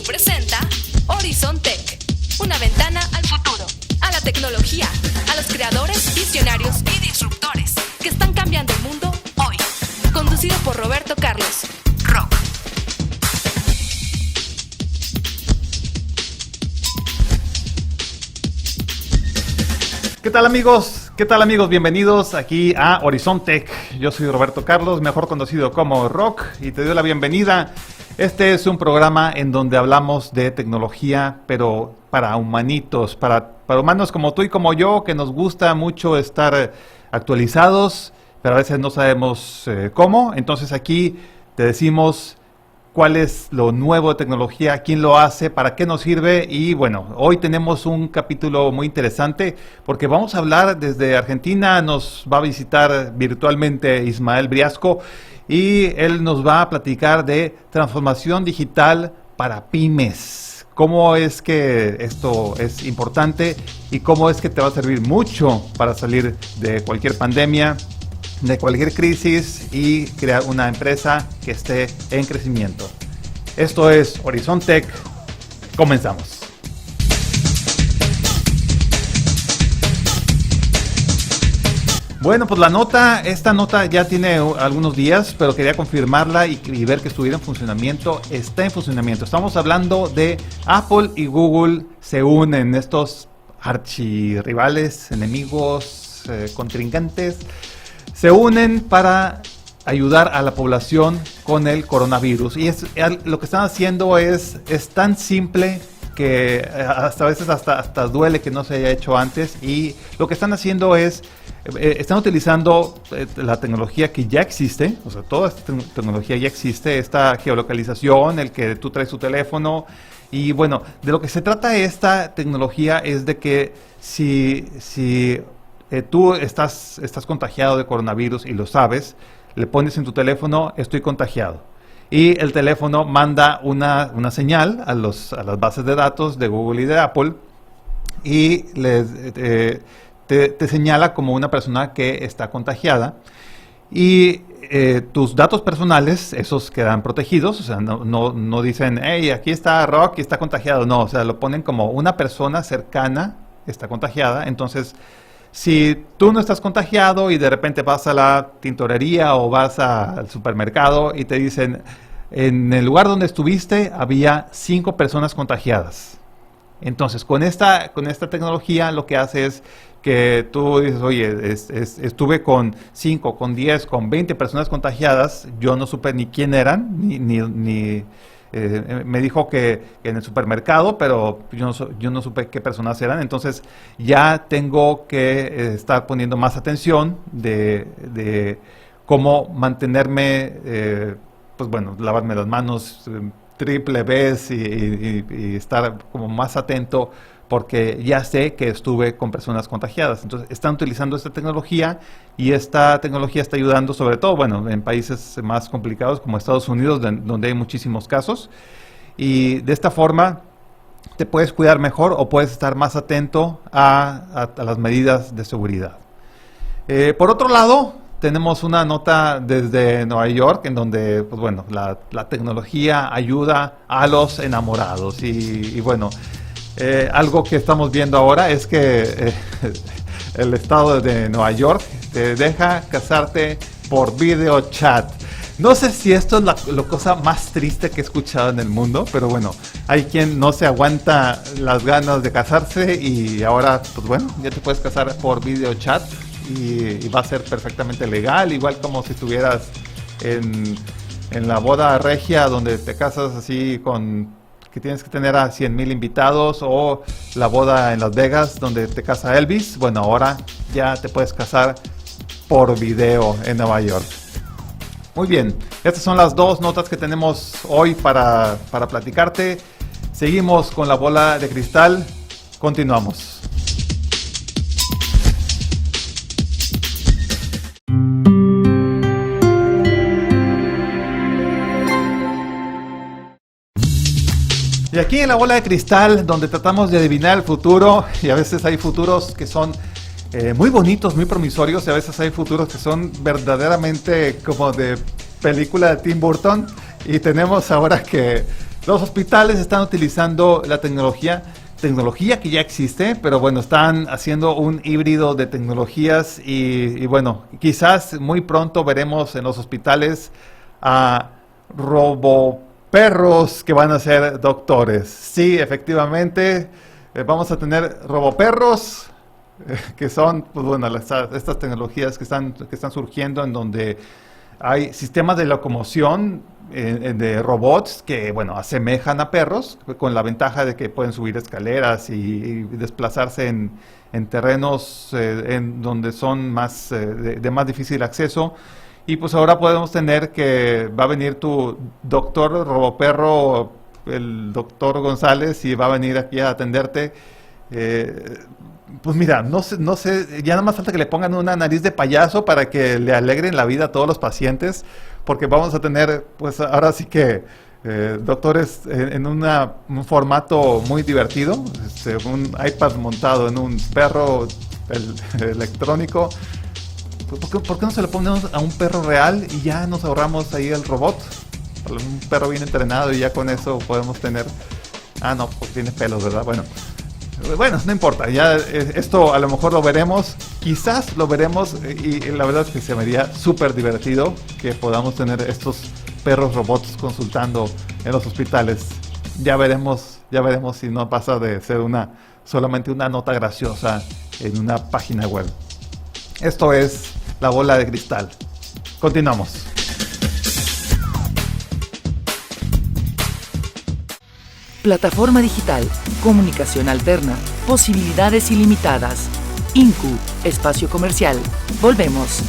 presenta Horizon Tech, una ventana al futuro, a la tecnología, a los creadores, visionarios y disruptores que están cambiando el mundo hoy. Conducido por Roberto Carlos. Rock. ¿Qué tal amigos? ¿Qué tal amigos? Bienvenidos aquí a Horizon Tech. Yo soy Roberto Carlos, mejor conocido como Rock, y te doy la bienvenida. Este es un programa en donde hablamos de tecnología, pero para humanitos, para humanos como tú y como yo, que nos gusta mucho estar actualizados, pero a veces no sabemos cómo. Entonces aquí te decimos cuál es lo nuevo de tecnología, quién lo hace, para qué nos sirve. Y bueno, hoy tenemos un capítulo muy interesante porque vamos a hablar desde Argentina. Nos va a visitar virtualmente Ismael Briasco y él nos va a platicar de transformación digital para pymes. Cómo es que esto es importante y cómo es que te va a servir mucho para salir de cualquier pandemia, de cualquier crisis y crear una empresa que esté en crecimiento. Esto es Horizon Tech. Comenzamos. Bueno, pues esta nota ya tiene algunos días, pero quería confirmarla y ver que estuviera en funcionamiento. Está en funcionamiento. Estamos hablando de Apple y Google se unen, estos archirrivales, enemigos, contrincantes. Se unen para ayudar a la población con el coronavirus. Y lo que están haciendo es tan simple que hasta a veces hasta duele que no se haya hecho antes. Y lo que están haciendo es, están utilizando la tecnología que ya existe. O sea, toda esta tecnología ya existe. Esta geolocalización, el que tú traes tu teléfono. Y bueno, de lo que se trata esta tecnología es de que si tú estás contagiado de coronavirus y lo sabes, le pones en tu teléfono, estoy contagiado. Y el teléfono manda una señal a las bases de datos de Google y de Apple y te señala como una persona que está contagiada. Y tus datos personales, esos quedan protegidos, o sea, no dicen, hey, aquí está Rock y está contagiado. No, o sea, lo ponen como una persona cercana está contagiada. Entonces, si tú no estás contagiado y de repente vas a la tintorería o vas al supermercado y te dicen, en el lugar donde estuviste había 5 personas contagiadas. Entonces, con esta tecnología lo que hace es que tú dices, oye, estuve con 5, con 10, con 20 personas contagiadas, yo no supe ni quién eran, me dijo que en el supermercado, pero yo no supe qué personas eran. Entonces ya tengo que estar poniendo más atención de cómo mantenerme, pues bueno, lavarme las manos triple vez y estar como más atento, porque ya sé que estuve con personas contagiadas. Entonces están utilizando esta tecnología y esta tecnología está ayudando sobre todo, bueno, en países más complicados como Estados Unidos, donde hay muchísimos casos. Y de esta forma te puedes cuidar mejor o puedes estar más atento a las medidas de seguridad. Por otro lado, tenemos una nota desde Nueva York en donde, pues bueno, la tecnología ayuda a los enamorados. Y bueno, algo que estamos viendo ahora es que el estado de Nueva York te deja casarte por video chat. No sé si esto es la cosa más triste que he escuchado en el mundo, pero bueno, hay quien no se aguanta las ganas de casarse y ahora, pues bueno, ya te puedes casar por video chat y va a ser perfectamente legal, igual como si estuvieras en la boda regia donde te casas así que tienes que tener a 100,000 invitados, o la boda en Las Vegas donde te casa Elvis. Bueno, ahora ya te puedes casar por video en Nueva York. Muy bien, estas son las 2 notas que tenemos hoy para platicarte. Seguimos con la bola de cristal. Continuamos. Y aquí en la bola de cristal, donde tratamos de adivinar el futuro, y a veces hay futuros que son muy bonitos, muy promisorios, y a veces hay futuros que son verdaderamente como de película de Tim Burton. Y tenemos ahora que Los hospitales están utilizando la tecnología que ya existe, pero bueno, están haciendo un híbrido de tecnologías y bueno, quizás muy pronto veremos en los hospitales a roboperros que van a ser doctores. Sí, efectivamente, vamos a tener roboperros que son, pues bueno, estas tecnologías que están surgiendo en donde hay sistemas de locomoción de robots que, bueno, asemejan a perros, con la ventaja de que pueden subir escaleras y desplazarse en terrenos en donde son más de más difícil acceso. Y pues ahora podemos tener que va a venir tu doctor roboperro, el doctor González, y va a venir aquí a atenderte. Pues mira, no sé, ya nada más falta que le pongan una nariz de payaso para que le alegren la vida a todos los pacientes, porque vamos a tener, pues ahora sí que doctores en un formato muy divertido, un iPad montado en un perro electrónico. ¿Por qué no se lo ponemos a un perro real y ya nos ahorramos ahí el robot? Un perro bien entrenado y ya con eso podemos tener... Ah, no, porque tiene pelos, ¿verdad? Bueno, no importa, ya esto a lo mejor lo veremos, quizás lo veremos y la verdad es que se me haría súper divertido que podamos tener estos perros robots consultando en los hospitales. Ya veremos si no pasa de ser solamente una nota graciosa en una página web. Esto es La Bola de Cristal. Continuamos. Plataforma digital, comunicación alterna, posibilidades ilimitadas. INCU, espacio comercial. Volvemos.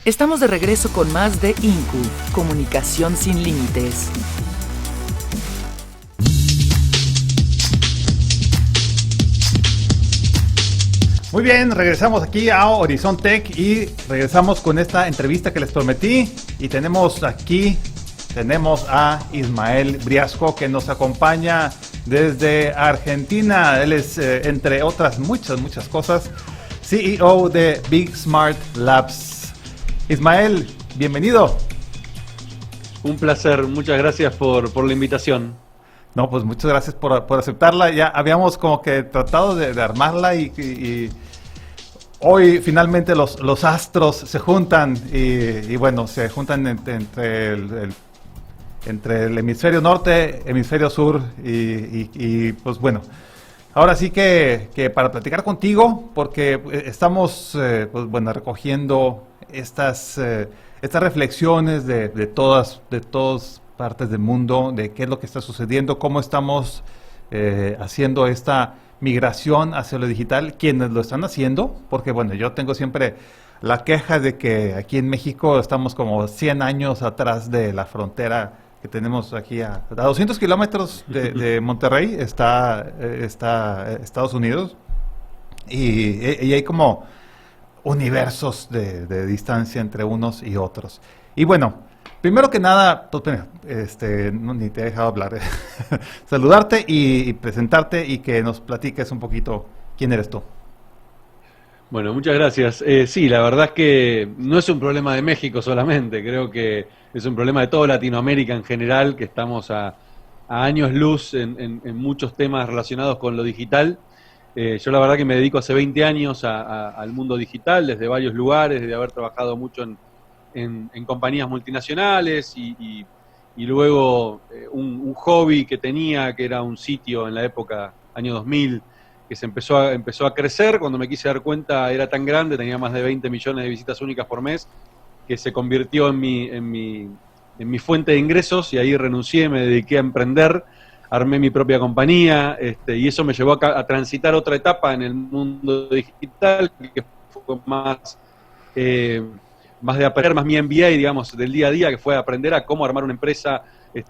Estamos de regreso con más de INCU, Comunicación sin Límites. Muy bien, regresamos aquí a Horizon Tech y regresamos con esta entrevista que les prometí. Y tenemos a Ismael Briasco, que nos acompaña desde Argentina. Él es, entre otras muchas cosas, CEO de Big Smart Labs. Ismael, bienvenido. Un placer, muchas gracias por la invitación. No, pues muchas gracias por aceptarla. Ya habíamos como que tratado de armarla y hoy finalmente los astros se juntan y bueno, se juntan entre el hemisferio norte, hemisferio sur y pues bueno. Ahora sí que para platicar contigo, porque estamos pues bueno, recogiendo estas reflexiones de todas partes del mundo, de qué es lo que está sucediendo, cómo estamos haciendo esta migración hacia lo digital, quienes lo están haciendo, porque bueno, yo tengo siempre la queja de que aquí en México estamos como 100 años atrás de la frontera que tenemos aquí a 200 kilómetros de Monterrey está Estados Unidos y hay como universos de distancia entre unos y otros. Y bueno, primero que nada, ni te he dejado hablar, saludarte y presentarte y que nos platiques un poquito quién eres tú. Bueno, muchas gracias. Sí, la verdad es que no es un problema de México solamente, creo que es un problema de toda Latinoamérica en general, que estamos a años luz en muchos temas relacionados con lo digital. Yo la verdad que me dedico hace 20 años al mundo digital, desde varios lugares, de haber trabajado mucho en compañías multinacionales y luego un hobby que tenía, que era un sitio en la época, año 2000, que empezó a crecer. Cuando me quise dar cuenta era tan grande, tenía más de 20 millones de visitas únicas por mes, que se convirtió en mi fuente de ingresos, y ahí renuncié, me dediqué a emprender, armé mi propia compañía, y eso me llevó a transitar otra etapa en el mundo digital, que fue más de aprender, más mi MBA, digamos, del día a día, que fue aprender a cómo armar una empresa,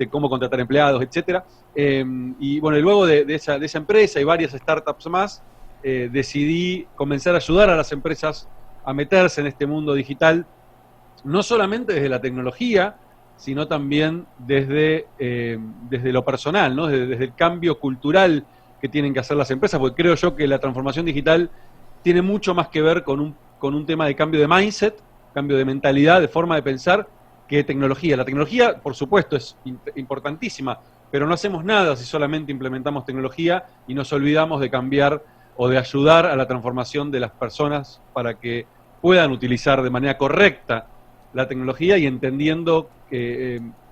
cómo contratar empleados, etcétera. Y bueno, y luego de esa empresa y varias startups más, decidí comenzar a ayudar a las empresas a meterse en este mundo digital, no solamente desde la tecnología, sino también desde lo personal, ¿no? Desde el cambio cultural que tienen que hacer las empresas, porque creo yo que la transformación digital tiene mucho más que ver con un tema de cambio de mindset, cambio de mentalidad, de forma de pensar, que tecnología. La tecnología, por supuesto, es importantísima, pero no hacemos nada si solamente implementamos tecnología y nos olvidamos de cambiar o de ayudar a la transformación de las personas para que puedan utilizar de manera correcta la tecnología y entendiendo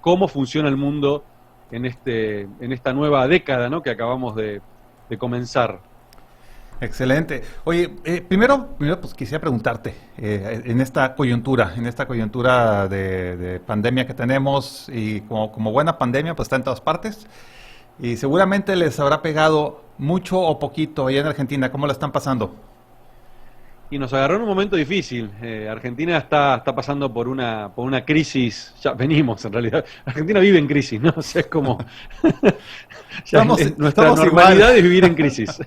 cómo funciona el mundo en esta nueva década, ¿no?, que acabamos de comenzar. Excelente. Oye, primero pues quisiera preguntarte, en esta coyuntura de pandemia que tenemos, y como buena pandemia, pues está en todas partes, y seguramente les habrá pegado mucho o poquito allá en Argentina. ¿Cómo la están pasando? Y nos agarró en un momento difícil. Argentina está pasando por una crisis. Ya venimos, en realidad. Argentina vive en crisis, ¿no? O sea, es como nuestra normalidad igual. Es vivir en crisis.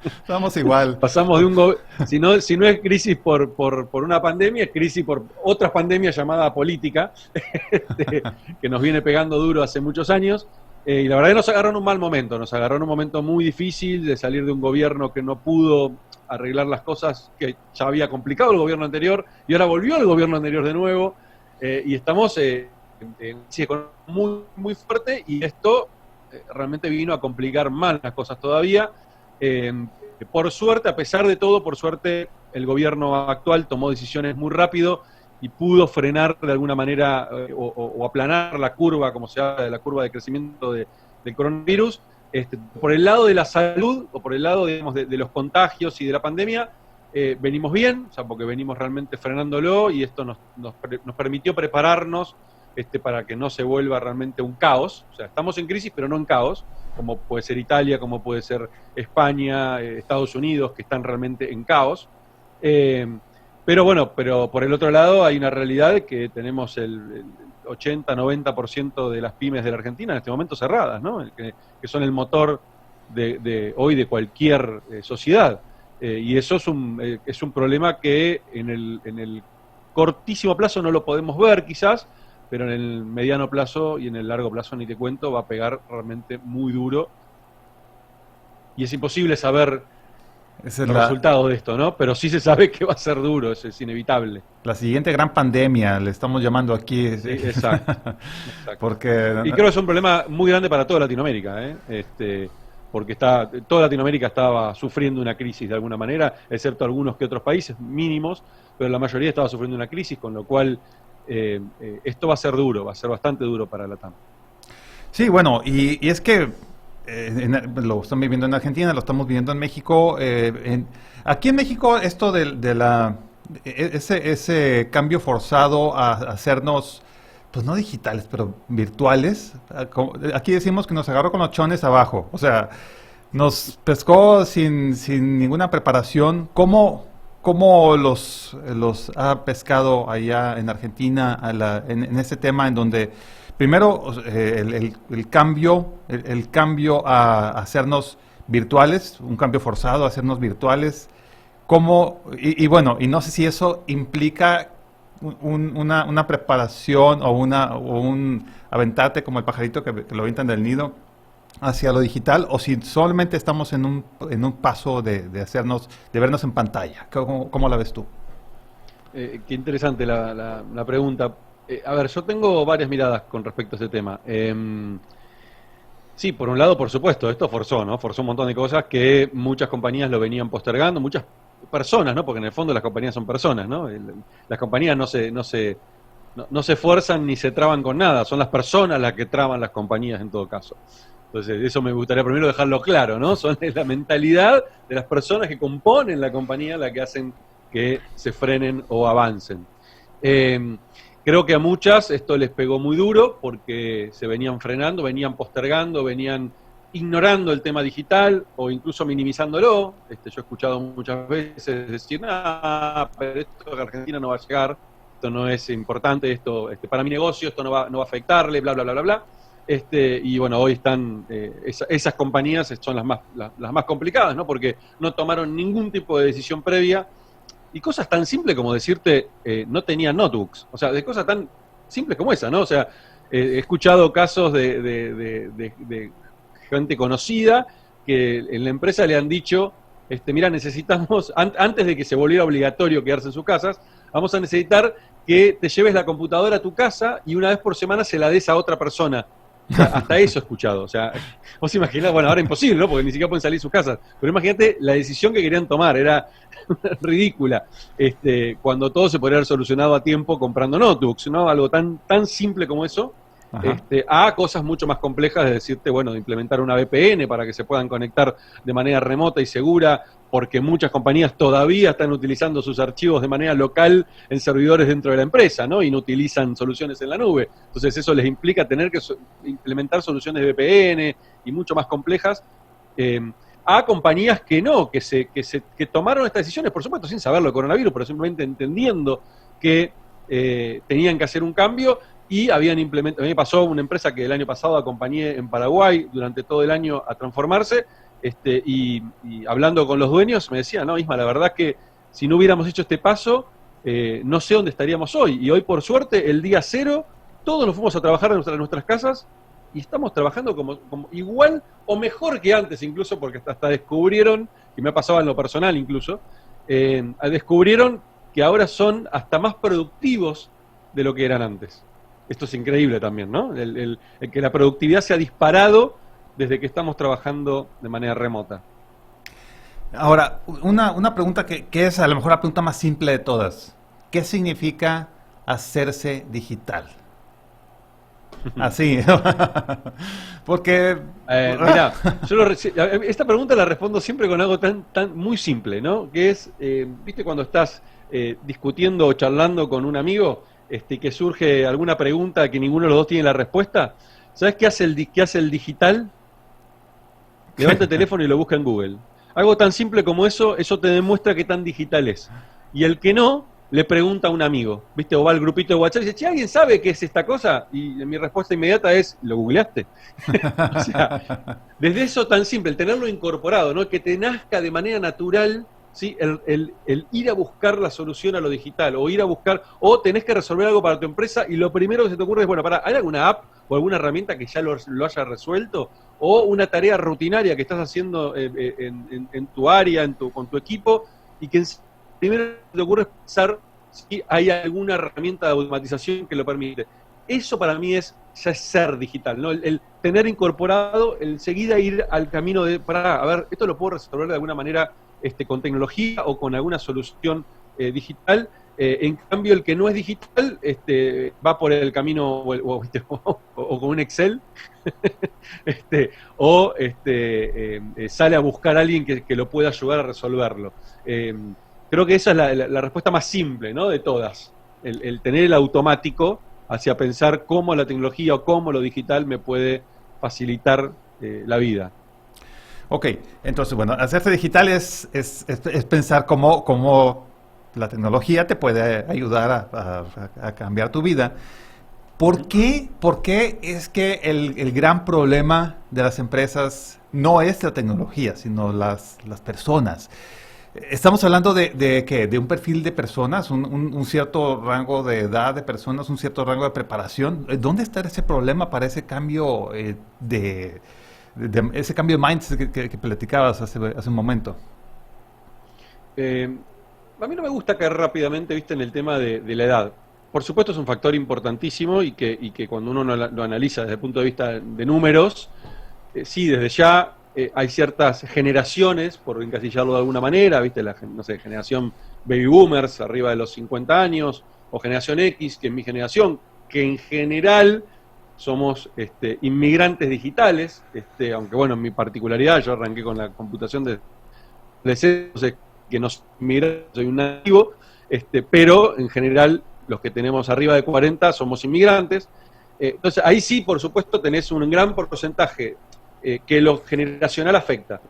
Estamos igual. Pasamos de si no es crisis por una pandemia, es crisis por otras pandemias llamada política, que nos viene pegando duro hace muchos años. Y la verdad que nos agarró en un mal momento. Nos agarró en un momento muy difícil de salir de un gobierno que no pudo arreglar las cosas, que ya había complicado el gobierno anterior, y ahora volvió el gobierno anterior de nuevo, y estamos en muy, muy fuerte, y esto realmente vino a complicar más las cosas todavía. Por suerte, a pesar de todo, por suerte, el gobierno actual tomó decisiones muy rápido y pudo frenar de alguna manera o aplanar la curva, como se habla de la curva de crecimiento del coronavirus. Por el lado de la salud, o por el lado, digamos, de los contagios y de la pandemia, venimos bien, o sea, porque venimos realmente frenándolo, y esto nos permitió prepararnos para que no se vuelva realmente un caos. O sea, estamos en crisis, pero no en caos, como puede ser Italia, como puede ser España, Estados Unidos, que están realmente en caos. Pero bueno, pero por el otro lado hay una realidad que tenemos el 80-90% de las pymes de la Argentina en este momento cerradas, ¿no? Que son el motor de hoy de cualquier sociedad. Y eso es un problema que en el cortísimo plazo no lo podemos ver quizás, pero en el mediano plazo y en el largo plazo, ni te cuento, va a pegar realmente muy duro. Y es imposible saber los resultados de esto, ¿no? Pero sí se sabe que va a ser duro, eso es inevitable. La siguiente gran pandemia, le estamos llamando aquí. Sí, exacto. Porque... Y creo que es un problema muy grande para toda Latinoamérica, porque toda Latinoamérica estaba sufriendo una crisis de alguna manera, excepto algunos que otros países mínimos, pero la mayoría estaba sufriendo una crisis, con lo cual esto va a ser duro, va a ser bastante duro para la TAM. Sí, bueno, y es que lo están viviendo en Argentina, lo estamos viviendo en México. Aquí en México esto ese cambio forzado a hacernos, pues no digitales, pero virtuales. Aquí decimos que nos agarró con los chones abajo. O sea, nos pescó sin ninguna preparación. ¿Cómo los ha pescado allá en Argentina en este tema en donde... Primero, el cambio a hacernos virtuales, un cambio forzado a hacernos virtuales. Bueno, y no sé si eso implica una preparación o un aventarte como el pajarito que lo avientan del nido hacia lo digital, o si solamente estamos en un paso de vernos en pantalla. ¿Cómo la ves tú? Qué interesante la pregunta. A ver, yo tengo varias miradas con respecto a este tema. Sí, por un lado, por supuesto, esto forzó un montón de cosas que muchas compañías lo venían postergando, muchas personas, ¿no? Porque en el fondo las compañías son personas, ¿no? Las compañías no se esfuerzan ni se traban con nada, son las personas las que traban las compañías en todo caso. Entonces, eso me gustaría primero dejarlo claro, ¿no? Es la mentalidad de las personas que componen la compañía la que hacen que se frenen o avancen. Creo que a muchas esto les pegó muy duro porque se venían frenando, venían postergando, venían ignorando el tema digital o incluso minimizándolo. Yo he escuchado muchas veces decir, pero esto en Argentina no va a llegar, esto no es importante, esto para mi negocio esto no va a afectarle, bla, bla, bla, bla, bla. Y bueno, hoy están, esas compañías son las más complicadas, ¿no? Porque no tomaron ningún tipo de decisión previa y cosas tan simples como decirte, no tenían notebooks, o sea, de cosas tan simples como esa, ¿no? O sea, he escuchado casos de gente conocida que en la empresa le han dicho, mira, necesitamos, antes de que se volviera obligatorio quedarse en sus casas, vamos a necesitar que te lleves la computadora a tu casa y una vez por semana se la des a otra persona. O sea, hasta eso he escuchado. O sea, vos imaginás, bueno, ahora imposible, ¿no? Porque ni siquiera pueden salir de sus casas. Pero imagínate la decisión que querían tomar, era ridícula. Cuando todo se podría haber solucionado a tiempo comprando notebooks, ¿no? Algo tan simple como eso, a cosas mucho más complejas de decirte, bueno, de implementar una VPN para que se puedan conectar de manera remota y segura, porque muchas compañías todavía están utilizando sus archivos de manera local en servidores dentro de la empresa, ¿no? Y no utilizan soluciones en la nube. Entonces eso les implica tener que implementar soluciones de VPN y mucho más complejas, a compañías que no, que tomaron estas decisiones, por supuesto sin saberlo del coronavirus, pero simplemente entendiendo que tenían que hacer un cambio y habían implementado. A mí me pasó una empresa que el año pasado acompañé en Paraguay durante todo el año a transformarse, y hablando con los dueños me decían, no, Isma, la verdad que si no hubiéramos hecho este paso, no sé dónde estaríamos hoy. Y hoy, por suerte, el día cero, todos nos fuimos a trabajar en nuestras casas y estamos trabajando como igual o mejor que antes, incluso porque hasta descubrieron, y me ha pasado en lo personal incluso, descubrieron que ahora son hasta más productivos de lo que eran antes. Esto es increíble también, ¿no? El que la productividad se ha disparado desde que estamos trabajando de manera remota. Ahora, una pregunta que es a lo mejor la pregunta más simple de todas. ¿Qué significa hacerse digital? Así. Porque... Mirá, esta pregunta la respondo siempre con algo tan muy simple, ¿no? Que es, ¿viste cuando estás discutiendo o charlando con un amigo que surge alguna pregunta que ninguno de los dos tiene la respuesta? ¿Sabes qué hace el digital? Levanta el teléfono y lo busca en Google. Algo tan simple como eso te demuestra qué tan digital es. Y el que no, le pregunta a un amigo, ¿viste? O va al grupito de WhatsApp y dice, che, ¿alguien sabe qué es esta cosa? Y mi respuesta inmediata es, ¿lo googleaste? O sea, desde eso tan simple, el tenerlo incorporado, ¿no? Que te nazca de manera natural, ¿sí? El ir a buscar la solución a lo digital, o ir a buscar, o tenés que resolver algo para tu empresa y lo primero que se te ocurre es, bueno, ¿hay alguna app o alguna herramienta que ya lo haya resuelto? O una tarea rutinaria que estás haciendo en tu área, con tu equipo, y que primero te ocurre pensar si hay alguna herramienta de automatización que lo permite. Eso para mí ya es ser digital, ¿no? El tener incorporado, el enseguida ir al camino de, a ver, esto lo puedo resolver de alguna manera con tecnología o con alguna solución digital. En cambio, el que no es digital va por el camino o con un Excel sale a buscar a alguien que lo pueda ayudar a resolverlo. Creo que esa es la respuesta más simple, ¿no? De todas. El tener el automático hacia pensar cómo la tecnología o cómo lo digital me puede facilitar la vida. Ok, entonces, bueno, hacerse digital es pensar cómo la tecnología te puede ayudar a cambiar tu vida. ¿Por qué es que el gran problema de las empresas no es la tecnología, sino las personas? Estamos hablando de un perfil de personas, un cierto rango de edad de personas, un cierto rango de preparación. ¿Dónde está ese problema para ese cambio ese cambio de mindset que platicabas hace un momento? A mí no me gusta caer rápidamente, viste, en el tema de la edad. Por supuesto es un factor importantísimo y que cuando uno lo analiza desde el punto de vista de números, sí, desde ya hay ciertas generaciones, por encasillarlo de alguna manera, ¿viste? No sé, generación baby boomers, arriba de los 50 años, o generación X, que es mi generación, que en general somos inmigrantes digitales, aunque bueno, en mi particularidad, yo arranqué con la computación de entonces que no soy inmigrante, soy un nativo, pero en general los que tenemos arriba de 40 somos inmigrantes. Entonces ahí sí, por supuesto, tenés un gran porcentaje que lo generacional afecta.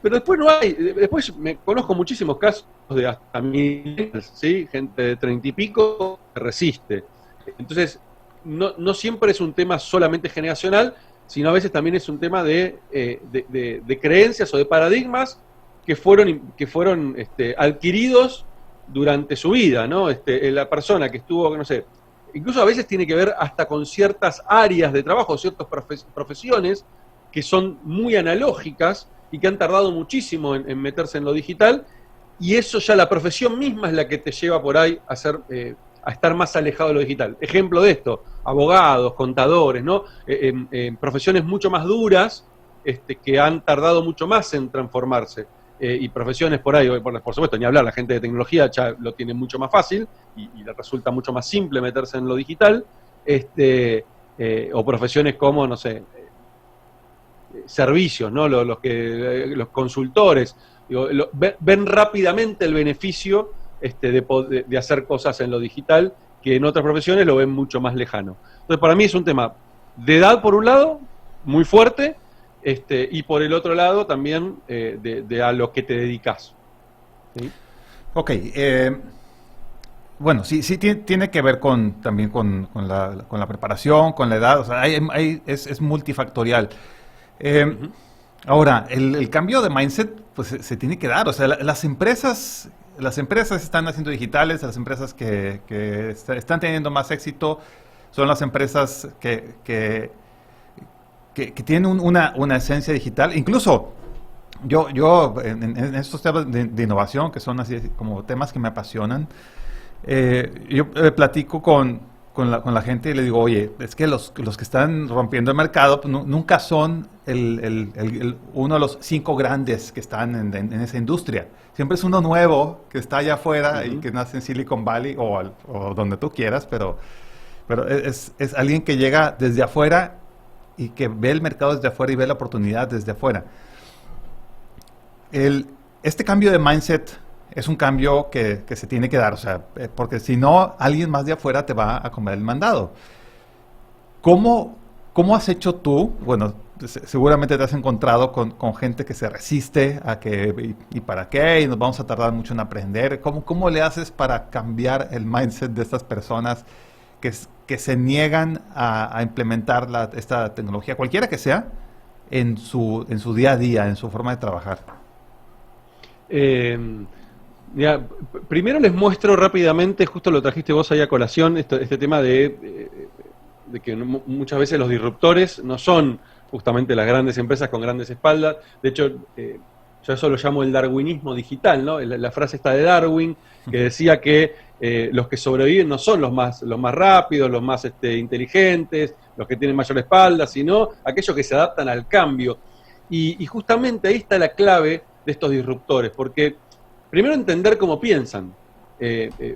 Pero después no hay, después me conozco muchísimos casos de hasta millennials, ¿sí? Gente de 30 y pico que resiste. Entonces, no siempre es un tema solamente generacional, sino a veces también es un tema de creencias o de paradigmas que fueron adquiridos durante su vida, ¿no? La persona que estuvo, no sé, incluso a veces tiene que ver hasta con ciertas áreas de trabajo, ciertas profesiones que son muy analógicas y que han tardado muchísimo en meterse en lo digital, y eso ya la profesión misma es la que te lleva por ahí a estar más alejado de lo digital. Ejemplo de esto, abogados, contadores, ¿no? Profesiones mucho más duras, que han tardado mucho más en transformarse. Y profesiones por ahí, por supuesto, ni hablar, la gente de tecnología ya lo tiene mucho más fácil y le resulta mucho más simple meterse en lo digital, o profesiones como, no sé, servicios, ¿no? Los consultores, digo, ven rápidamente el beneficio de hacer cosas en lo digital, que en otras profesiones lo ven mucho más lejano. Entonces, para mí es un tema de edad, por un lado, muy fuerte, y por el otro lado también de a lo que te dedicas. ¿Sí? Ok. Bueno, sí tiene que ver también con la preparación, con la edad. O sea, es multifactorial. Ahora, el cambio de mindset pues se tiene que dar. O sea, las empresas están haciendo digitales, las empresas que están teniendo más éxito son las empresas que tienen una esencia digital. Incluso yo en estos temas de innovación, que son así como temas que me apasionan, yo platico con la gente y le digo, oye, es que los que están rompiendo el mercado pues, nunca son uno de los 5 grandes que están en esa industria. Siempre es uno nuevo que está allá afuera y que nace en Silicon Valley o donde tú quieras, pero es alguien que llega desde afuera y que ve el mercado desde afuera y ve la oportunidad desde afuera. Este cambio de mindset es un cambio que se tiene que dar, o sea, porque si no, alguien más de afuera te va a comer el mandado. ¿Cómo has hecho tú? Bueno, seguramente te has encontrado con gente que se resiste a que, ¿y para qué? Y nos vamos a tardar mucho en aprender. ¿Cómo le haces para cambiar el mindset de estas personas que se niegan a implementar esta tecnología, cualquiera que sea, en su día a día, en su forma de trabajar? Primero les muestro rápidamente, justo lo trajiste vos ahí a colación, este tema de que muchas veces los disruptores no son justamente las grandes empresas con grandes espaldas. De hecho, yo eso lo llamo el darwinismo digital, ¿no? La frase está de Darwin, que decía que los que sobreviven no son los más rápidos, los más inteligentes, los que tienen mayor espalda, sino aquellos que se adaptan al cambio. Y justamente ahí está la clave de estos disruptores, porque primero entender cómo piensan.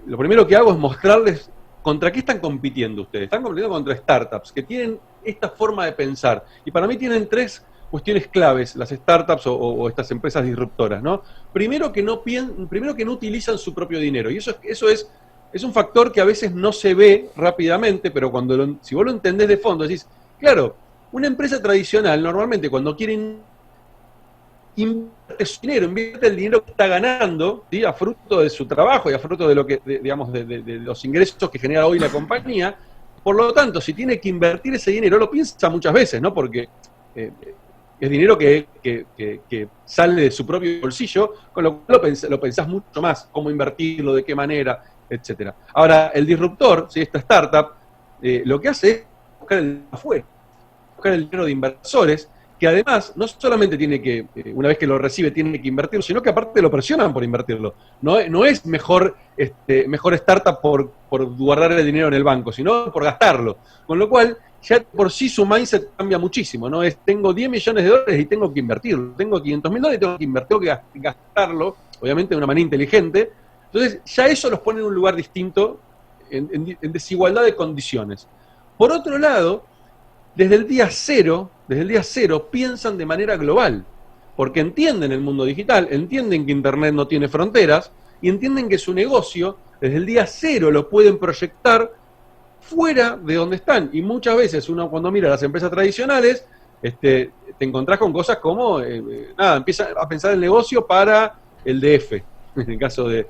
Lo primero que hago es mostrarles contra qué están compitiendo ustedes. Están compitiendo contra startups que tienen esta forma de pensar. Y para mí tienen 3 cuestiones claves, las startups o estas empresas disruptoras, ¿no? Primero que no utilizan su propio dinero. Y eso es un factor que a veces no se ve rápidamente, pero si vos lo entendés de fondo, decís, claro, una empresa tradicional normalmente cuando quieren invierte su dinero, invierte el dinero que está ganando, ¿sí? A fruto de su trabajo y a fruto de lo que, de los ingresos que genera hoy la compañía. Por lo tanto, si tiene que invertir ese dinero, lo piensa muchas veces, ¿no? Porque es dinero que sale de su propio bolsillo, con lo cual lo pensás mucho más, cómo invertirlo, de qué manera, etcétera. Ahora, el disruptor, ¿sí? Esta startup, lo que hace es buscar el dinero afuera, buscar el dinero de inversores, que además no solamente tiene que, una vez que lo recibe, tiene que invertirlo, sino que aparte lo presionan por invertirlo. No es mejor startup por guardar el dinero en el banco, sino por gastarlo. Con lo cual, ya por sí su mindset cambia muchísimo, ¿no? Tengo 10 millones de dólares y tengo que invertirlo, tengo 500 mil dólares y tengo que invertir, tengo que gastarlo, obviamente de una manera inteligente. Entonces, ya eso los pone en un lugar distinto, en desigualdad de condiciones. Por otro lado, desde el día cero piensan de manera global, porque entienden el mundo digital, entienden que Internet no tiene fronteras y entienden que su negocio, desde el día cero, lo pueden proyectar fuera de donde están. Y muchas veces uno cuando mira las empresas tradicionales, te encontrás con cosas como, empieza a pensar el negocio para el DF, en el caso de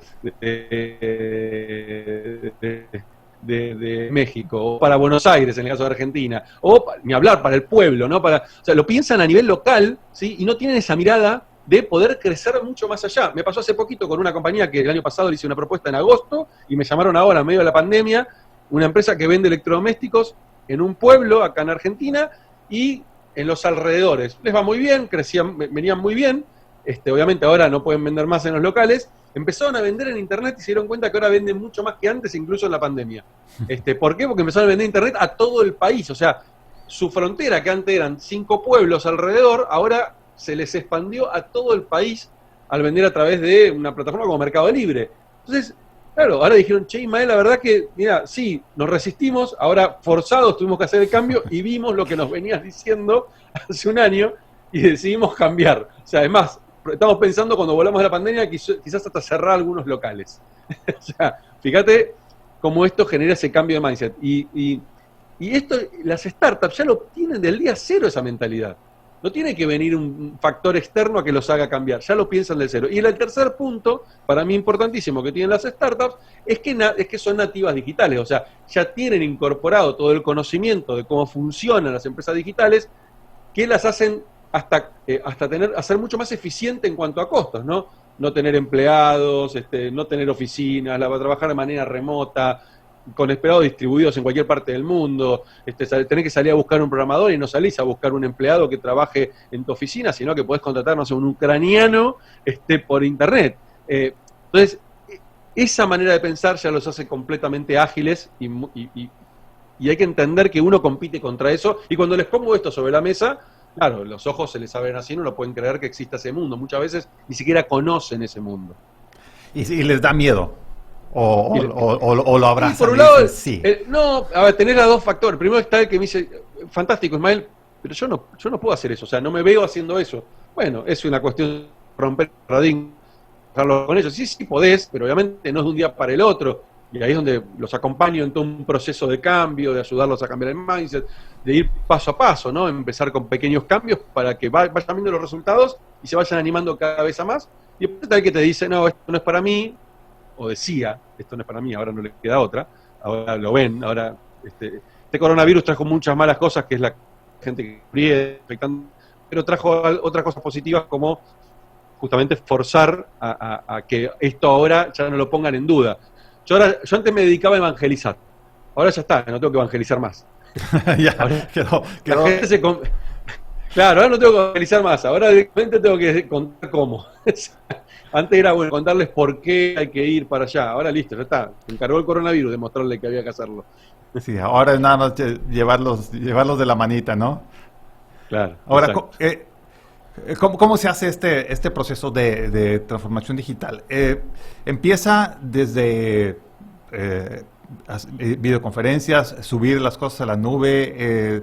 México, o para Buenos Aires, en el caso de Argentina, o ni hablar, para el pueblo, ¿no? O sea, lo piensan a nivel local, ¿sí? Y no tienen esa mirada de poder crecer mucho más allá. Me pasó hace poquito con una compañía que el año pasado le hice una propuesta en agosto, y me llamaron ahora, en medio de la pandemia, una empresa que vende electrodomésticos en un pueblo acá en Argentina y en los alrededores. Les va muy bien, venían muy bien, obviamente ahora no pueden vender más en los locales, empezaron a vender en Internet y se dieron cuenta que ahora venden mucho más que antes, incluso en la pandemia. ¿Por qué? Porque empezaron a vender Internet a todo el país, o sea, su frontera, que antes eran 5 pueblos alrededor, ahora se les expandió a todo el país al vender a través de una plataforma como Mercado Libre. Entonces, claro, ahora dijeron, che, Ismael, la verdad que, mira, sí, nos resistimos, ahora forzados tuvimos que hacer el cambio y vimos lo que nos venías diciendo hace un año y decidimos cambiar. O sea, además, estamos pensando cuando volvamos de la pandemia quizás hasta cerrar algunos locales. O sea, fíjate cómo esto genera ese cambio de mindset. Y esto, las startups ya lo tienen del día cero esa mentalidad. No tiene que venir un factor externo a que los haga cambiar, ya lo piensan del cero. Y el tercer punto, para mí importantísimo, que tienen las startups, es que son nativas digitales, o sea, ya tienen incorporado todo el conocimiento de cómo funcionan las empresas digitales, que las hacen hasta ser mucho más eficiente en cuanto a costos, ¿no? No tener empleados, no tener oficinas, trabajar de manera remota, con empleados distribuidos en cualquier parte del mundo, tenés que salir a buscar un programador y no salís a buscar un empleado que trabaje en tu oficina, sino que podés contratar, no sé, un ucraniano por internet. Entonces, esa manera de pensar ya los hace completamente ágiles y hay que entender que uno compite contra eso, y cuando les pongo esto sobre la mesa, claro, los ojos se les abren así, no lo pueden creer que exista ese mundo, muchas veces ni siquiera conocen ese mundo. Y les da miedo. O lo abrazan. Por un lado, sí. No, a ver, tenés los dos factores. Primero está el que me dice, fantástico, Ismael, pero yo no puedo hacer eso, o sea, no me veo haciendo eso. Bueno, es una cuestión de romper el paradigma, trabajarlo con ellos. Sí, podés, pero obviamente no es de un día para el otro. Y ahí es donde los acompaño en todo un proceso de cambio, de ayudarlos a cambiar el mindset, de ir paso a paso, ¿no? Empezar con pequeños cambios para que vayan viendo los resultados y se vayan animando cada vez a más. Y después está el que te dice, no, esto no es para mí, o decía, esto no es para mí, ahora no le queda otra, ahora lo ven, ahora este coronavirus trajo muchas malas cosas, que es la gente que ríe, pero trajo otras cosas positivas como justamente forzar a que esto ahora ya no lo pongan en duda. Yo antes me dedicaba a evangelizar, ahora ya está, no tengo que evangelizar más. Ya, ahora, quedó. La gente claro, ahora no tengo que evangelizar más, ahora directamente tengo que contar cómo. Antes era bueno contarles por qué hay que ir para allá. Ahora listo, ya está. Se encargó el coronavirus de mostrarle que había que hacerlo. Sí, ahora es nada más llevarlos de la manita, ¿no? Claro. Ahora, ¿cómo se hace este proceso de transformación digital? Empieza desde videoconferencias, subir las cosas a la nube.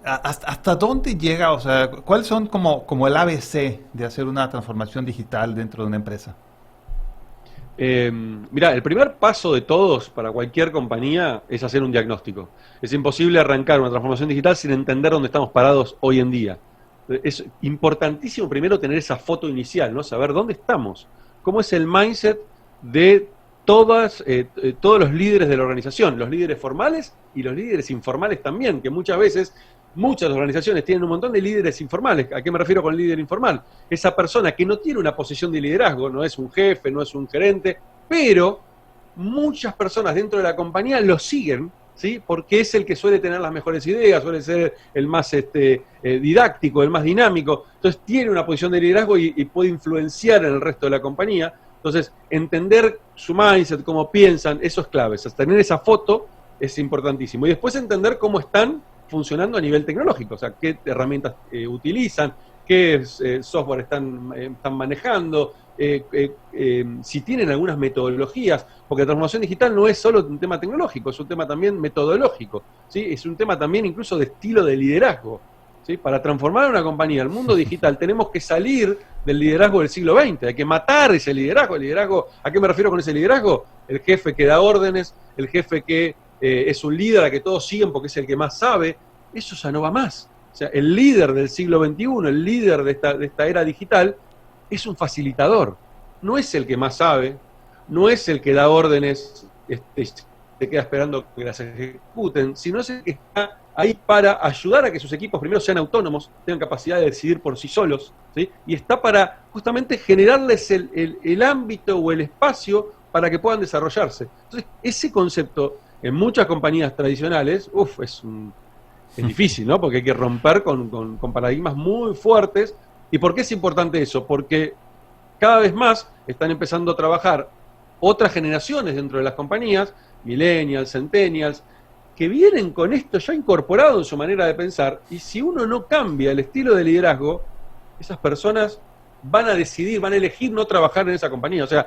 ¿Hasta dónde llega? O sea, ¿cuáles son como el ABC de hacer una transformación digital dentro de una empresa? Mirá, el primer paso de todos para cualquier compañía es hacer un diagnóstico. Es imposible arrancar una transformación digital sin entender dónde estamos parados hoy en día. Es importantísimo primero tener esa foto inicial, ¿no? Saber dónde estamos, cómo es el mindset de todos los líderes de la organización, los líderes formales y los líderes informales también, que muchas veces, muchas organizaciones tienen un montón de líderes informales. ¿A qué me refiero con líder informal? Esa persona que no tiene una posición de liderazgo, no es un jefe, no es un gerente, pero muchas personas dentro de la compañía lo siguen, ¿sí? Porque es el que suele tener las mejores ideas, suele ser el más didáctico, el más dinámico, entonces tiene una posición de liderazgo y puede influenciar en el resto de la compañía. Entonces, entender su mindset, cómo piensan, eso es clave. Tener esa foto es importantísimo. Y después entender cómo están funcionando a nivel tecnológico, o sea, qué herramientas utilizan, qué software están manejando, si tienen algunas metodologías, porque la transformación digital no es solo un tema tecnológico, es un tema también metodológico, ¿sí? Es un tema también incluso de estilo de liderazgo, ¿sí? Para transformar una compañía al mundo digital tenemos que salir del liderazgo del siglo XX, hay que matar ese liderazgo. El liderazgo, ¿a qué me refiero con ese liderazgo? El jefe que da órdenes, el jefe que es un líder a que todos siguen porque es el que más sabe, eso ya no va más. O sea, el líder del siglo XXI, el líder de esta era digital, es un facilitador. No es el que más sabe, no es el que da órdenes, se queda esperando que las ejecuten, sino es el que está ahí para ayudar a que sus equipos primero sean autónomos, tengan capacidad de decidir por sí solos, ¿sí? Y está para justamente generarles el ámbito o el espacio para que puedan desarrollarse. Entonces, ese concepto en muchas compañías tradicionales, es difícil, ¿no? Porque hay que romper con paradigmas muy fuertes. ¿Y por qué es importante eso? Porque cada vez más están empezando a trabajar otras generaciones dentro de las compañías, millennials, centennials, que vienen con esto ya incorporado en su manera de pensar, y si uno no cambia el estilo de liderazgo, esas personas van a decidir, van a elegir no trabajar en esa compañía. O sea,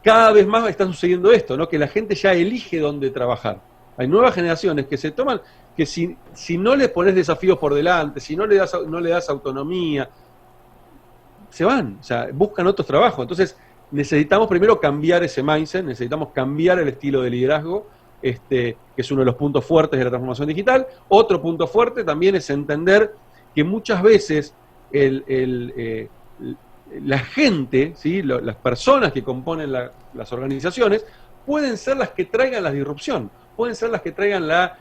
cada vez más está sucediendo esto, ¿no? Que la gente ya elige dónde trabajar. Hay nuevas generaciones que se toman, que si no les pones desafíos por delante, si no le das autonomía, se van, o sea, buscan otros trabajos. Entonces, necesitamos primero cambiar ese mindset, necesitamos cambiar el estilo de liderazgo, que es uno de los puntos fuertes de la transformación digital. Otro punto fuerte también es entender que muchas veces la gente, ¿sí? Las personas que componen las organizaciones, pueden ser las que traigan la disrupción, pueden ser las que traigan la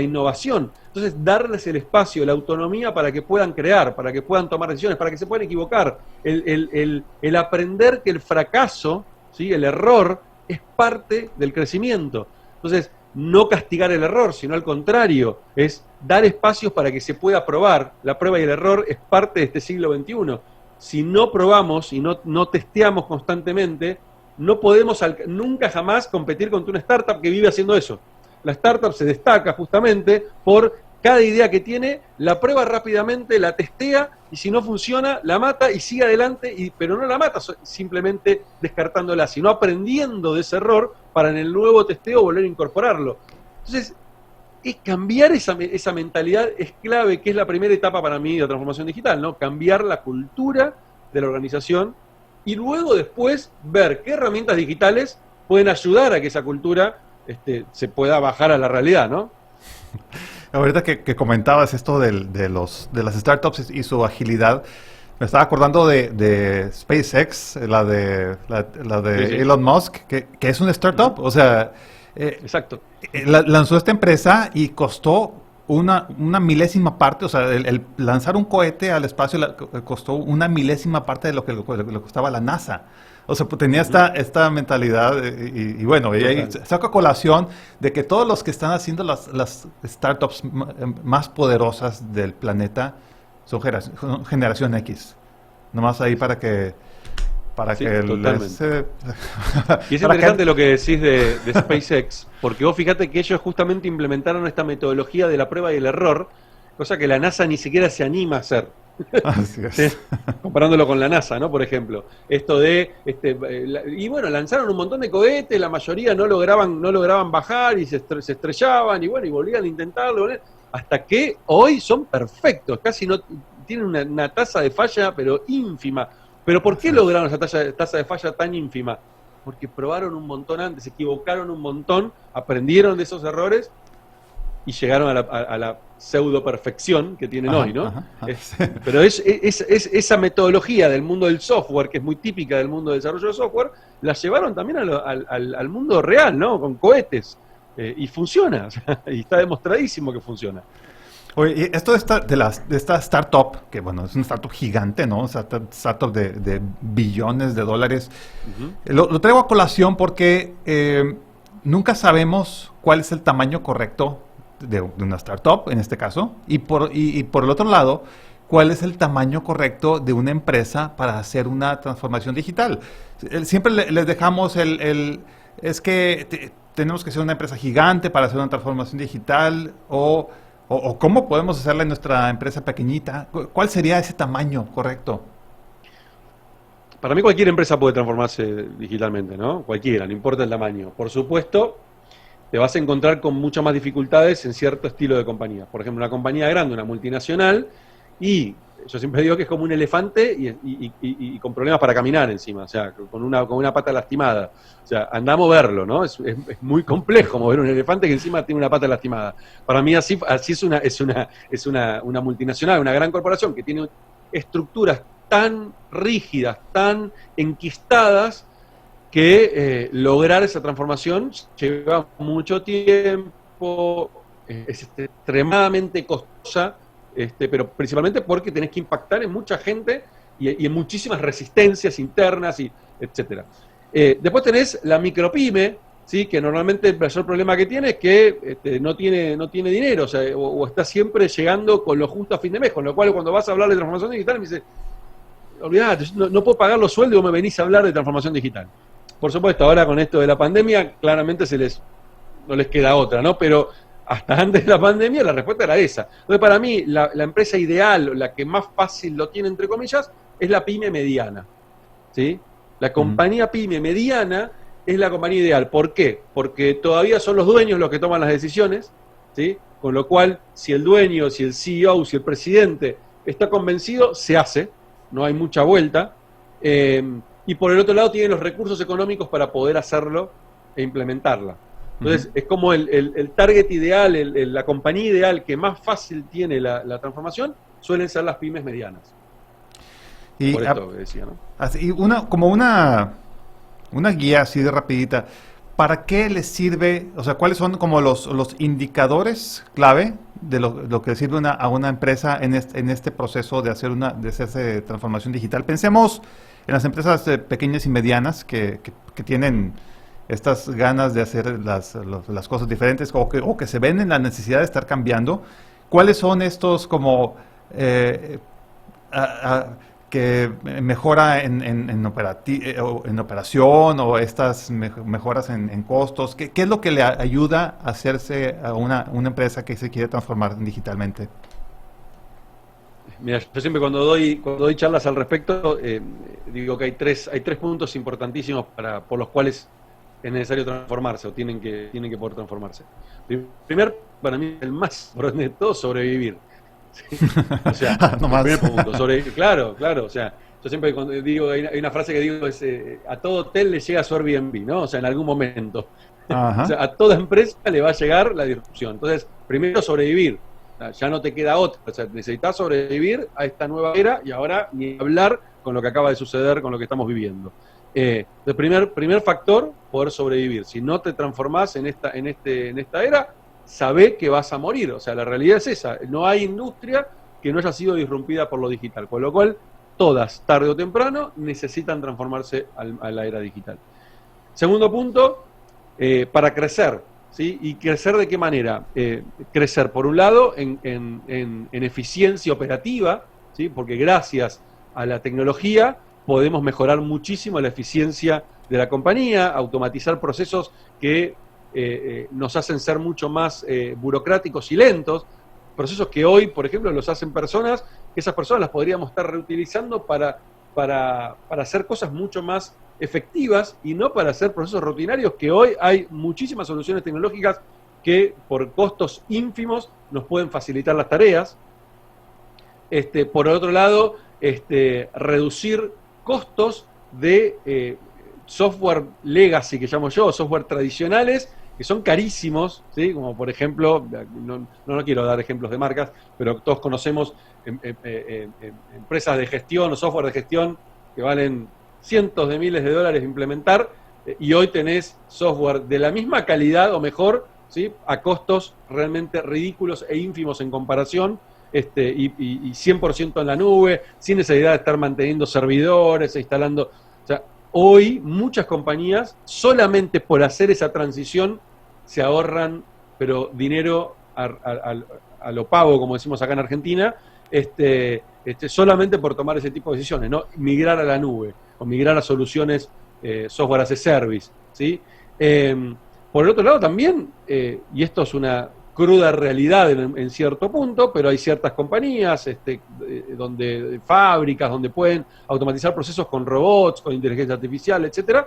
innovación. Entonces, darles el espacio, la autonomía para que puedan crear, para que puedan tomar decisiones, para que se puedan equivocar. El aprender que el fracaso, ¿sí? El error, es parte del crecimiento. Entonces, no castigar el error, sino al contrario, es dar espacios para que se pueda probar. La prueba y el error es parte de este siglo XXI. Si no probamos y no testeamos constantemente, no podemos nunca jamás competir contra una startup que vive haciendo eso. La startup se destaca justamente por cada idea que tiene, la prueba rápidamente, la testea, y si no funciona, la mata y sigue adelante, pero no la mata simplemente descartándola, sino aprendiendo de ese error para en el nuevo testeo volver a incorporarlo. Entonces, es cambiar esa mentalidad es clave, que es la primera etapa para mí de la transformación digital, ¿no? Cambiar la cultura de la organización y luego después ver qué herramientas digitales pueden ayudar a que esa cultura se pueda bajar a la realidad, ¿no? Ahorita que comentabas esto de las startups y su agilidad, me estaba acordando de SpaceX, la de sí. Elon Musk, que es una startup, o sea, exacto. Lanzó esta empresa y costó una milésima parte, o sea, el lanzar un cohete al espacio costó una milésima parte de lo que le costaba la NASA. O sea, pues tenía esta mentalidad y bueno, y ahí saco a colación de que todos los que están haciendo las startups más poderosas del planeta son generación X. Nomás ahí para que totalmente. Y es interesante lo que decís de SpaceX, porque vos fíjate que ellos justamente implementaron esta metodología de la prueba y el error, cosa que la NASA ni siquiera se anima a hacer. Así es. ¿Sí? Comparándolo con la NASA, ¿no? Por ejemplo, esto de y bueno, lanzaron un montón de cohetes, la mayoría no lograban bajar y se estrellaban y bueno, y volvían a intentarlo, hasta que hoy son perfectos, casi no tienen una tasa de falla pero ínfima. ¿Pero por qué lograron esa tasa de falla tan ínfima? Porque probaron un montón antes, se equivocaron un montón, aprendieron de esos errores y llegaron a la pseudo perfección que tienen hoy, ¿no? Pero es esa metodología del mundo del software, que es muy típica del mundo del desarrollo de software, la llevaron también al mundo real, ¿no? Con cohetes. Y funciona, y está demostradísimo que funciona. Oye, y esto de esta startup, que bueno, es una startup gigante, ¿no? Startup de billones de dólares. Lo traigo a colación porque nunca sabemos cuál es el tamaño correcto de una startup, en este caso, y por el otro lado, cuál es el tamaño correcto de una empresa para hacer una transformación digital. Siempre les dejamos es que tenemos que ser una empresa gigante para hacer una transformación digital, o o cómo podemos hacerla en nuestra empresa pequeñita? ¿Cuál sería ese tamaño correcto? Para mí cualquier empresa puede transformarse digitalmente, ¿no? Cualquiera, no importa el tamaño. Por supuesto, te vas a encontrar con muchas más dificultades en cierto estilo de compañía. Por ejemplo, una compañía grande, una multinacional, y yo siempre digo que es como un elefante y con problemas para caminar encima, o sea, con una pata lastimada. O sea, anda a moverlo, ¿no? Es muy complejo mover un elefante que encima tiene una pata lastimada. Para mí así es una multinacional, una gran corporación que tiene estructuras tan rígidas, tan enquistadas, que lograr esa transformación lleva mucho tiempo, es extremadamente costosa, pero principalmente porque tenés que impactar en mucha gente y en muchísimas resistencias internas, y etcétera. Después tenés la micropyme, ¿sí? Que normalmente el mayor problema que tiene es que no tiene dinero, o sea, o está siempre llegando con lo justo a fin de mes, con lo cual cuando vas a hablar de transformación digital me dice, olvidate, no puedo pagar los sueldos, me venís a hablar de transformación digital. Por supuesto, ahora con esto de la pandemia, claramente no les queda otra, ¿no? Pero hasta antes de la pandemia la respuesta era esa. Entonces, para mí, la empresa ideal, la que más fácil lo tiene, entre comillas, es la pyme mediana, ¿sí? La compañía pyme mediana es la compañía ideal. ¿Por qué? Porque todavía son los dueños los que toman las decisiones, ¿sí? Con lo cual, si el dueño, si el CEO, si el presidente está convencido, se hace, no hay mucha vuelta. Y por el otro lado tienen los recursos económicos para poder hacerlo e implementarla. Entonces, es como el target ideal, la compañía ideal que más fácil tiene la transformación, suelen ser las pymes medianas. Y por esto que decía, ¿no? Así, una guía así de rapidita, ¿para qué les sirve, o sea, cuáles son como los indicadores clave de lo que sirve a una empresa en este proceso de hacerse transformación digital? Pensemos en las empresas pequeñas y medianas que tienen estas ganas de hacer las cosas diferentes o que se ven en la necesidad de estar cambiando. ¿Cuáles son estos como que mejora en operación o estas mejoras en costos? ¿Qué es lo que le ayuda a hacerse a una empresa que se quiere transformar digitalmente? Mira, yo siempre cuando doy charlas al respecto, digo que hay tres puntos importantísimos por los cuales es necesario transformarse o tienen que poder transformarse. Primero, para mí, el más importante de todo, sobrevivir. ¿Sí? O sea, no más. El primer punto, sobrevivir. Claro, o sea, yo siempre cuando digo, hay una frase que digo, es a todo hotel le llega su Airbnb, ¿no? O sea, en algún momento. O sea, a toda empresa le va a llegar la disrupción. Entonces, primero sobrevivir. Ya no te queda otra, o sea, necesitas sobrevivir a esta nueva era y ahora ni hablar con lo que acaba de suceder, con lo que estamos viviendo. El primer factor, poder sobrevivir. Si no te transformás en esta era, sabé que vas a morir. O sea, la realidad es esa. No hay industria que no haya sido disrumpida por lo digital, con lo cual todas, tarde o temprano, necesitan transformarse a la era digital. Segundo punto, para crecer. ¿Sí? ¿Y crecer de qué manera? Crecer, por un lado, en eficiencia operativa, ¿sí? Porque gracias a la tecnología podemos mejorar muchísimo la eficiencia de la compañía, automatizar procesos que nos hacen ser mucho más burocráticos y lentos, procesos que hoy, por ejemplo, los hacen personas, que esas personas las podríamos estar reutilizando para hacer cosas mucho más efectivas y no para hacer procesos rutinarios, que hoy hay muchísimas soluciones tecnológicas que por costos ínfimos nos pueden facilitar las tareas. Por otro lado, reducir costos de software legacy, que llamo yo, software tradicionales, que son carísimos, ¿sí? Como por ejemplo, no quiero dar ejemplos de marcas, pero todos conocemos empresas de gestión o software de gestión que valen cientos de miles de dólares implementar, y hoy tenés software de la misma calidad o mejor, ¿sí? A costos realmente ridículos e ínfimos en comparación, y 100% en la nube, sin necesidad de estar manteniendo servidores e instalando. O sea, hoy muchas compañías, solamente por hacer esa transición, se ahorran, pero dinero a lo pavo, como decimos acá en Argentina, solamente por tomar ese tipo de decisiones, ¿no? Migrar a la nube o migrar a soluciones software as a service, ¿sí? Por el otro lado también, y esto es una cruda realidad en cierto punto, pero hay ciertas compañías, fábricas, donde pueden automatizar procesos con robots, con inteligencia artificial, etcétera,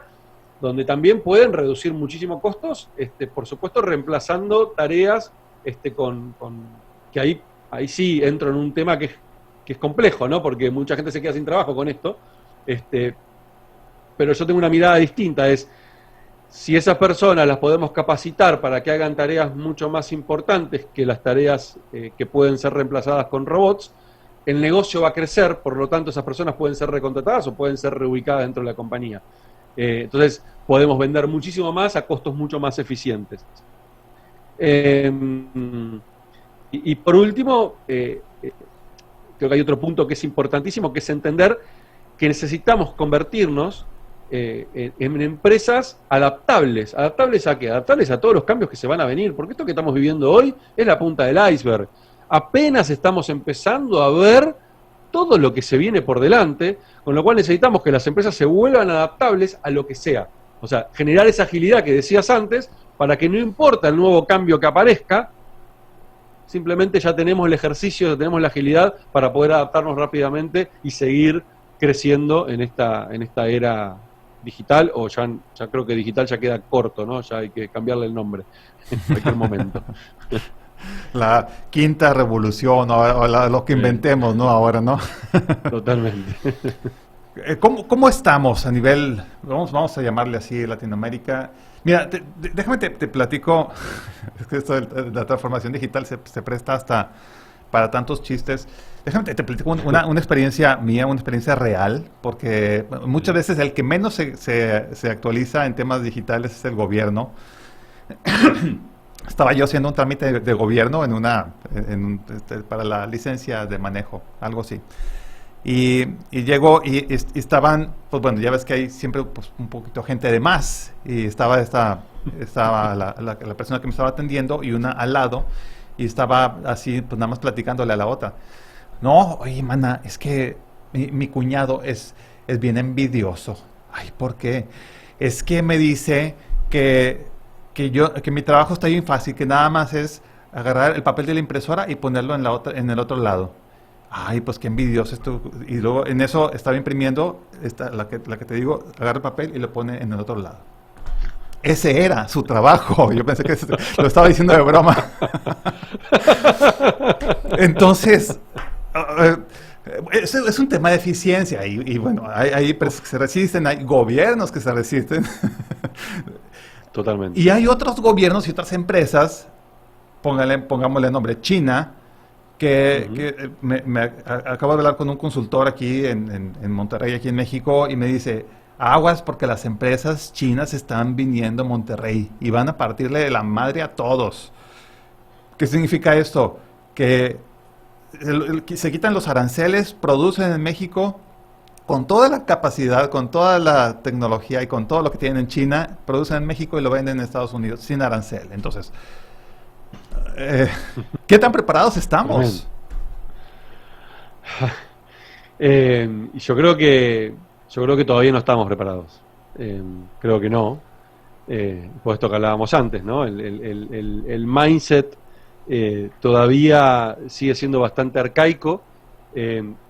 donde también pueden reducir muchísimo costos, por supuesto reemplazando tareas que ahí sí entro en un tema que es complejo, ¿no? Porque mucha gente se queda sin trabajo con esto, pero yo tengo una mirada distinta, es si esas personas las podemos capacitar para que hagan tareas mucho más importantes que las tareas que pueden ser reemplazadas con robots, el negocio va a crecer, por lo tanto esas personas pueden ser recontratadas o pueden ser reubicadas dentro de la compañía. Entonces podemos vender muchísimo más a costos mucho más eficientes. Y por último, creo que hay otro punto que es importantísimo, que es entender que necesitamos convertirnos en empresas adaptables. ¿Adaptables a qué? Adaptables a todos los cambios que se van a venir, porque esto que estamos viviendo hoy es la punta del iceberg. Apenas estamos empezando a ver todo lo que se viene por delante, con lo cual necesitamos que las empresas se vuelvan adaptables a lo que sea. O sea, generar esa agilidad que decías antes, para que no importa el nuevo cambio que aparezca, simplemente ya tenemos el ejercicio, ya tenemos la agilidad para poder adaptarnos rápidamente y seguir creciendo en esta era digital, o ya creo que digital ya queda corto, ¿no? Ya hay que cambiarle el nombre en cualquier momento. La quinta revolución, lo que inventemos, ¿no? Ahora, ¿no? Totalmente. ¿Cómo estamos a nivel, vamos a llamarle así, Latinoamérica? Mira, déjame te platico, es que esto de la transformación digital se presta hasta para tantos chistes. Déjame te platico una experiencia mía, una experiencia real, porque muchas veces el que menos se actualiza en temas digitales es el gobierno. Estaba yo haciendo un trámite de gobierno para la licencia de manejo, algo así. Y llego y estaban, pues bueno, ya ves que hay siempre pues, un poquito gente de más. Y estaba la persona que me estaba atendiendo y una al lado. Y estaba así, pues nada más platicándole a la otra. No, oye, mana, es que mi cuñado es bien envidioso. Ay, ¿por qué? Es que me dice que mi trabajo está bien fácil, que nada más es agarrar el papel de la impresora y ponerlo en el otro lado. Ay, pues qué envidioso esto. Y luego en eso estaba imprimiendo, la que te digo, agarra el papel y lo pone en el otro lado. Ese era su trabajo. Yo pensé que lo estaba diciendo de broma. Entonces, es un tema de eficiencia. Y bueno, hay empresas que se resisten, hay gobiernos que se resisten. Totalmente. Y hay otros gobiernos y otras empresas, pongámosle nombre, China, que acabo de hablar con un consultor aquí en Monterrey, aquí en México, y me dice, aguas porque las empresas chinas están viniendo a Monterrey y van a partirle de la madre a todos. ¿Qué significa esto? Que se quitan los aranceles, producen en México con toda la capacidad, con toda la tecnología y con todo lo que tienen en China, producen en México y lo venden en Estados Unidos sin arancel. Entonces, ¿qué tan preparados estamos? Yo creo que todavía no estamos preparados. Creo que no. Por esto que hablábamos antes, ¿no? El mindset todavía sigue siendo bastante arcaico.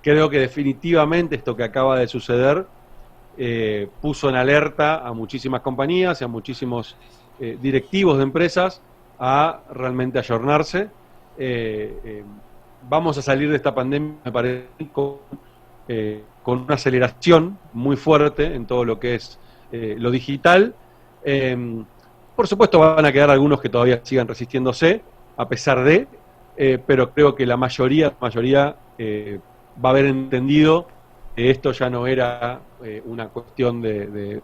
Creo que definitivamente esto que acaba de suceder puso en alerta a muchísimas compañías y a muchísimos directivos de empresas a realmente ayornarse. Vamos a salir de esta pandemia, me parece, con una aceleración muy fuerte en todo lo que es lo digital. Por supuesto van a quedar algunos que todavía sigan resistiéndose, a pesar de, pero creo que la mayoría va a haber entendido que esto ya no era una cuestión de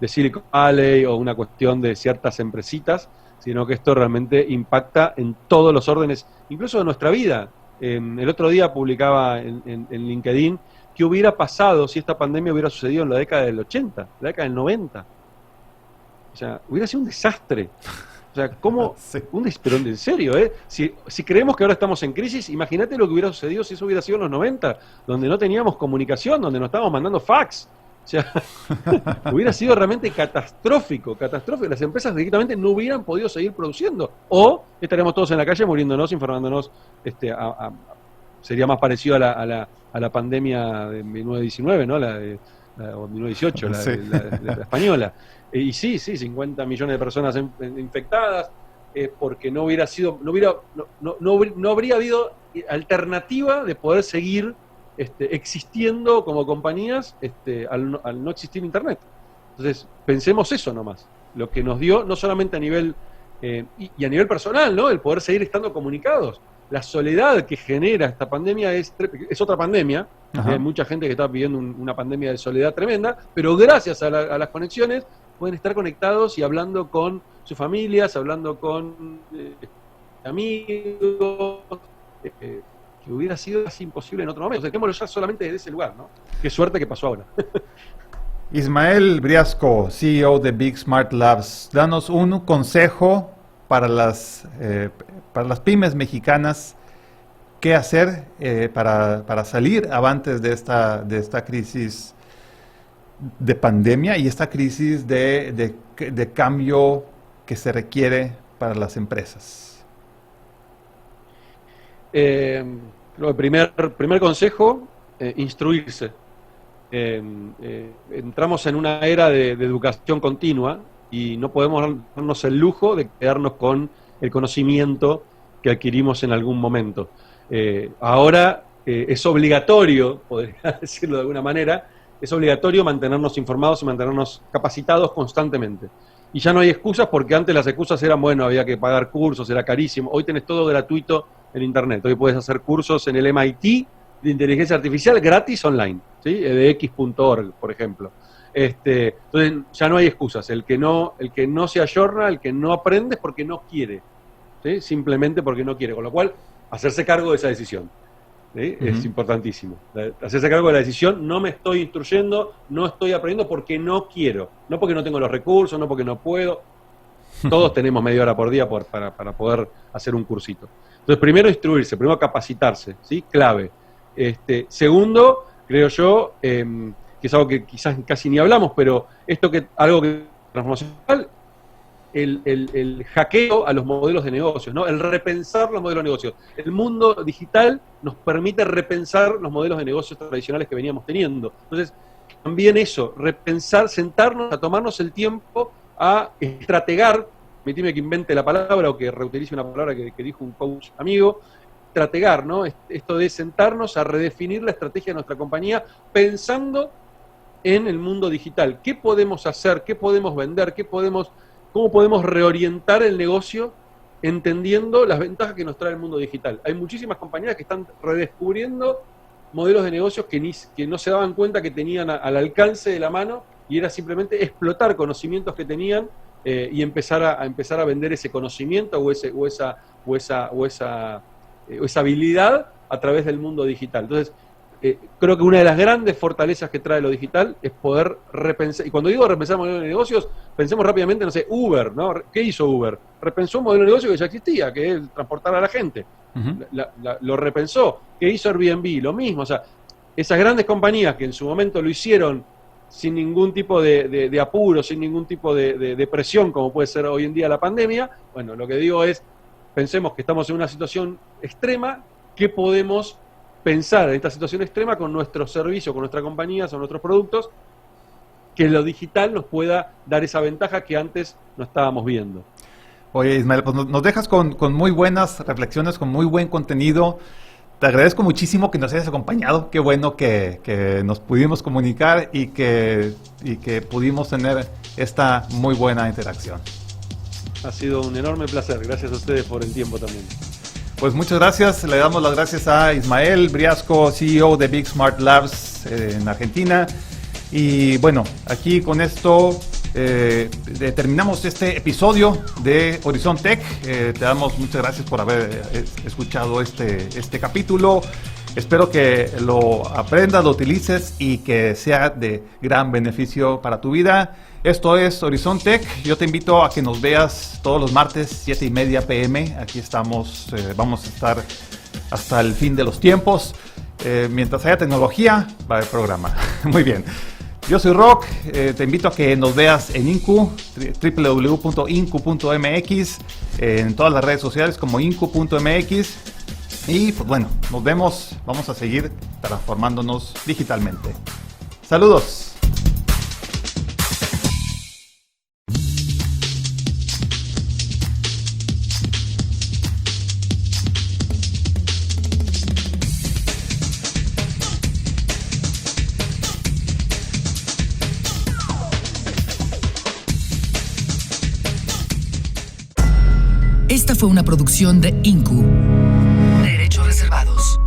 Silicon Valley o una cuestión de ciertas empresitas, sino que esto realmente impacta en todos los órdenes, incluso de nuestra vida. El otro día publicaba en LinkedIn qué hubiera pasado si esta pandemia hubiera sucedido en la década del 80, la década del 90. O sea, hubiera sido un desastre. O sea, ¿cómo? Sí. Pero en serio, ¿eh? Si creemos que ahora estamos en crisis, imagínate lo que hubiera sucedido si eso hubiera sido en los 90, donde no teníamos comunicación, donde nos estábamos mandando fax. O sea, hubiera sido realmente catastrófico. Las empresas directamente no hubieran podido seguir produciendo. O estaríamos todos en la calle muriéndonos, enfermándonos. Sería más parecido a la pandemia de 1919, ¿no? O 1918, Sí. la española. Y sí, 50 millones de personas infectadas, porque no habría habido alternativa de poder seguir existiendo como compañías al no existir Internet. Entonces, pensemos eso nomás. Lo que nos dio, no solamente a nivel y a nivel personal, ¿no? El poder seguir estando comunicados. La soledad que genera esta pandemia es otra pandemia. Hay mucha gente que está viviendo una pandemia de soledad tremenda, pero gracias a las conexiones pueden estar conectados y hablando con sus familias, hablando con amigos, que hubiera sido casi imposible en otro momento. O sea, quedémoslo ya solamente desde ese lugar, ¿no? Qué suerte que pasó ahora. Ismael Briasco, CEO de Big Smart Labs, danos un consejo para las pymes mexicanas, qué hacer para salir avantes de esta crisis de pandemia y esta crisis de cambio que se requiere para las empresas. El primer consejo, instruirse. Entramos en una era de educación continua y no podemos darnos el lujo de quedarnos con el conocimiento que adquirimos en algún momento. Ahora es obligatorio, podría decirlo de alguna manera, es obligatorio mantenernos informados y mantenernos capacitados constantemente. Y ya no hay excusas, porque antes las excusas eran, bueno, había que pagar cursos, era carísimo. Hoy tenés todo gratuito en Internet. Hoy puedes hacer cursos en el MIT de inteligencia artificial gratis online, ¿sí? edx.org, por ejemplo. Entonces ya no hay excusas. El que no se ayorna, el que no aprende es porque no quiere, ¿sí? Simplemente porque no quiere. Con lo cual, hacerse cargo de esa decisión, ¿sí? Es importantísimo. Hacerse cargo de la decisión, no me estoy instruyendo, no estoy aprendiendo porque no quiero. No porque no tengo los recursos, no porque no puedo. Todos tenemos media hora por día para poder hacer un cursito. Entonces, primero instruirse, primero capacitarse, ¿sí? Clave. Segundo, creo yo, que es algo que quizás casi ni hablamos, pero algo que transformacional, el hackeo a los modelos de negocios, ¿no? El repensar los modelos de negocios. El mundo digital nos permite repensar los modelos de negocios tradicionales que veníamos teniendo. Entonces, también eso, repensar, sentarnos, a tomarnos el tiempo a estrategar, permitime que invente la palabra o que reutilice una palabra que dijo un coach amigo, estrategar, ¿no? Esto de sentarnos a redefinir la estrategia de nuestra compañía pensando en el mundo digital. ¿Qué podemos hacer? ¿Qué podemos vender? ¿Cómo podemos reorientar el negocio entendiendo las ventajas que nos trae el mundo digital? Hay muchísimas compañías que están redescubriendo modelos de negocios que no se daban cuenta que tenían al alcance de la mano, y era simplemente explotar conocimientos que tenían y empezar a vender ese conocimiento o esa habilidad a través del mundo digital. Entonces, creo que una de las grandes fortalezas que trae lo digital es poder repensar. Y cuando digo repensar modelos de negocios, pensemos rápidamente, no sé, Uber, ¿no? ¿Qué hizo Uber? Repensó un modelo de negocio que ya existía, que es transportar a la gente. Lo repensó. ¿Qué hizo Airbnb? Lo mismo. O sea, esas grandes compañías que en su momento lo hicieron sin ningún tipo de apuro, sin ningún tipo de presión, como puede ser hoy en día la pandemia, bueno, lo que digo es, pensemos que estamos en una situación extrema, ¿qué podemos pensar en esta situación extrema con nuestros servicios, con nuestras compañías o nuestros productos, que lo digital nos pueda dar esa ventaja que antes no estábamos viendo? Oye, Ismael, pues nos dejas con muy buenas reflexiones, con muy buen contenido. Te agradezco muchísimo que nos hayas acompañado. Qué bueno que nos pudimos comunicar y que pudimos tener esta muy buena interacción. Ha sido un enorme placer. Gracias a ustedes por el tiempo también. Pues muchas gracias. Le damos las gracias a Ismael Briasco, CEO de Big Smart Labs en Argentina. Y bueno, aquí con esto terminamos este episodio de Horizon Tech. Te damos muchas gracias por haber escuchado este capítulo. Espero que lo aprendas, lo utilices y que sea de gran beneficio para tu vida. Esto es Horizon Tech. Yo te invito a que nos veas todos los martes 7:30 p.m. Aquí estamos, vamos a estar hasta el fin de los tiempos. Mientras haya tecnología, va a haber programa. Muy bien. Yo soy Rock, te invito a que nos veas en Incu, www.incu.mx, en todas las redes sociales como incu.mx. Y pues bueno, nos vemos, vamos a seguir transformándonos digitalmente. Saludos. Esta fue una producción de Incu. Derechos reservados.